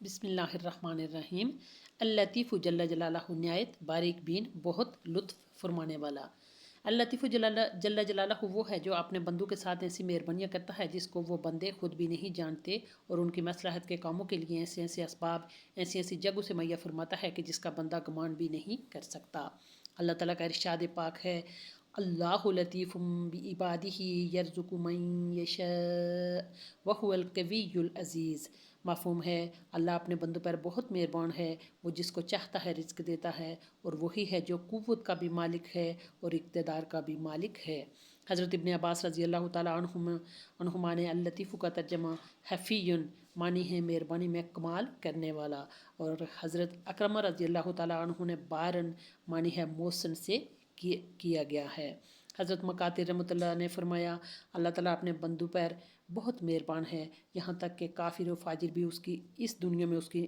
بسم اللہ الرحمن الرحیم۔ اللطیف جل جلالہ نہایت باریک بین، بہت لطف فرمانے والا۔ اللطیف جل جلالہ وہ ہے جو اپنے بندوں کے ساتھ ایسی مہربانیاں کرتا ہے جس کو وہ بندے خود بھی نہیں جانتے، اور ان کی مصلحت کے کاموں کے لیے ایسے ایسے اسباب، ایسی جگہوں سے مہیا فرماتا ہے کہ جس کا بندہ گمان بھی نہیں کر سکتا۔ اللہ تعالیٰ کا ارشاد پاک ہے، اللہ لطیف بعبادہ یرزق من یشاء وہو القوی العزیز۔ مفہوم ہے، اللہ اپنے بندوں پر بہت مہربان ہے، وہ جس کو چاہتا ہے رزق دیتا ہے، اور وہی ہے جو قوت کا بھی مالک ہے اور اقتدار کا بھی مالک ہے۔ حضرت ابن عباس رضی اللہ تعالیٰ عنہما نے اللطیف کا ترجمہ حفی معنی ہے مہربانی میں کمال کرنے والا، اور حضرت اکرمہ رضی اللہ تعالیٰ عنہ نے بارن معنی ہے محسن سے کیا گیا ہے۔ حضرت مقاتل رحمۃ اللہ نے فرمایا، اللہ تعالیٰ اپنے بندوں پر بہت مہربان ہے، یہاں تک کہ کافر و فاجر بھی اس دنیا میں اس کی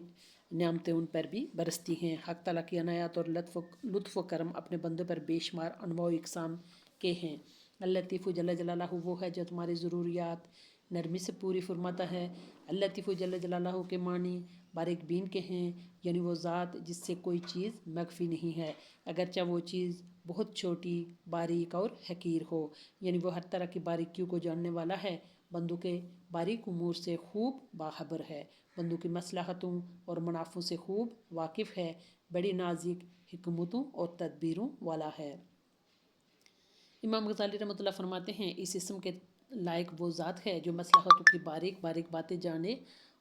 نعمتیں ان پر بھی برستی ہیں۔ حق تعالیٰ کی عنایات اور لطف و کرم اپنے بندوں پر بے شمار انواع و اقسام کے ہیں۔ اللطیف جل جلالہ وہ ہے جو تمہاری ضروریات نرمی سے پوری فرماتا ہے۔ اللطیف جل جلالہ کے معنی باریک بین کے ہیں، یعنی وہ ذات جس سے کوئی چیز مخفی نہیں ہے، اگرچہ وہ چیز بہت چھوٹی، باریک اور حقیر ہو، یعنی وہ ہر طرح کی باریکیوں کو جاننے والا ہے، بندوں کے باریک امور سے خوب باخبر ہے، بندوں کی مصلحتوں اور منافعوں سے خوب واقف ہے، بڑی نازک حکمتوں اور تدبیروں والا ہے۔ امام غزالی رحمۃ اللہ فرماتے ہیں، اس اسم کے لائق وہ ذات ہے جو مصلحتوں کی باریک باریک باتیں جانے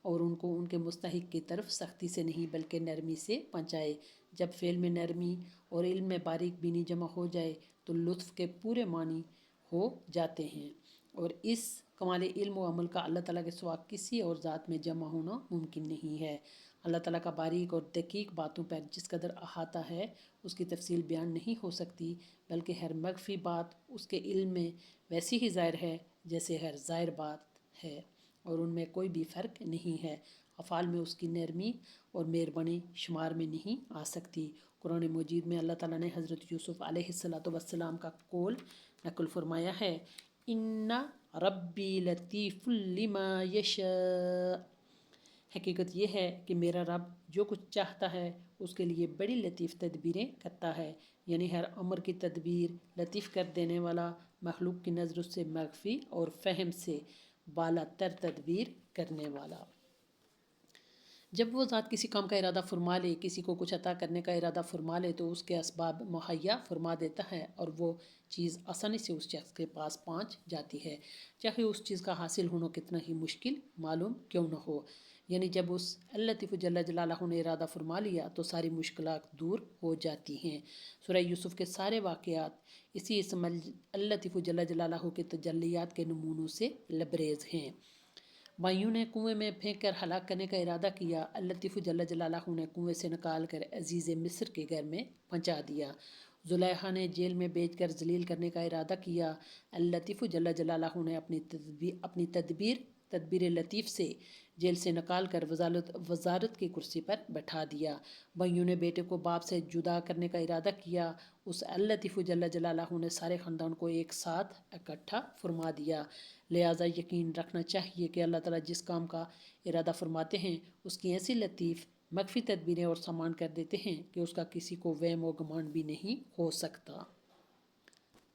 اور ان کو ان کے مستحق کی طرف سختی سے نہیں بلکہ نرمی سے پہنچائے۔ جب فعل میں نرمی اور علم میں باریک بینی جمع ہو جائے تو لطف کے پورے معنی ہو جاتے ہیں، اور اس کمال علم و عمل کا اللہ تعالیٰ کے سوا کسی اور ذات میں جمع ہونا ممکن نہیں ہے۔ اللہ تعالیٰ کا باریک اور دقیق باتوں پر جس قدر احاطہ ہے اس کی تفصیل بیان نہیں ہو سکتی، بلکہ ہر مخفی بات اس کے علم میں ویسی ہی ظاہر ہے جیسے ہر ظاہر بات ہے، اور ان میں کوئی بھی فرق نہیں ہے۔ افعال میں اس کی نرمی اور مہربانی شمار میں نہیں آ سکتی۔ قرآن مجید میں اللہ تعالیٰ نے حضرت یوسف علیہ السلام کا قول نقل فرمایا ہے، ان ربی لطیف لما یشاء۔ حقیقت یہ ہے کہ میرا رب جو کچھ چاہتا ہے اس کے لیے بڑی لطیف تدبیریں کرتا ہے، یعنی ہر امر کی تدبیر لطیف کر دینے والا، مخلوق کی نظر سے مخفی اور فہم سے بالا تر تدبیر کرنے والا۔ جب وہ ذات کسی کام کا ارادہ فرما لے، کسی کو کچھ عطا کرنے کا ارادہ فرما لے تو اس کے اسباب مہیا فرما دیتا ہے، اور وہ چیز آسانی سے اس شخص کے پاس پہنچ جاتی ہے، چاہے اس چیز کا حاصل ہونا کتنا ہی مشکل معلوم کیوں نہ ہو۔ یعنی جب اس اللطیف جل جلالہ نے ارادہ فرما لیا تو ساری مشکلات دور ہو جاتی ہیں۔ سورہ یوسف کے سارے واقعات اسی اسم اللطیف جل جلالہ کے تجلیات کے نمونوں سے لبریز ہیں۔ بھائیوں نے کنویں میں پھینک کر ہلاک کرنے کا ارادہ کیا، اللطیف جل جلالہ نے کنویں سے نکال کر عزیز مصر کے گھر میں پہنچا دیا۔ زلیخا نے جیل میں بیچ کر ذلیل کرنے کا ارادہ کیا، اللطیف جل جلالہ نے اپنی تدبیر لطیف سے جیل سے نکال کر وزارت کی کرسی پر بٹھا دیا۔ بھائیوں نے بیٹے کو باپ سے جدا کرنے کا ارادہ کیا، اس اللطیف جل جلالہ نے سارے خاندان کو ایک ساتھ اکٹھا فرما دیا۔ لہٰذا یقین رکھنا چاہیے کہ اللہ تعالیٰ جس کام کا ارادہ فرماتے ہیں اس کی ایسی لطیف مخفی تدبیریں اور سامان کر دیتے ہیں کہ اس کا کسی کو وہم و گمان بھی نہیں ہو سکتا۔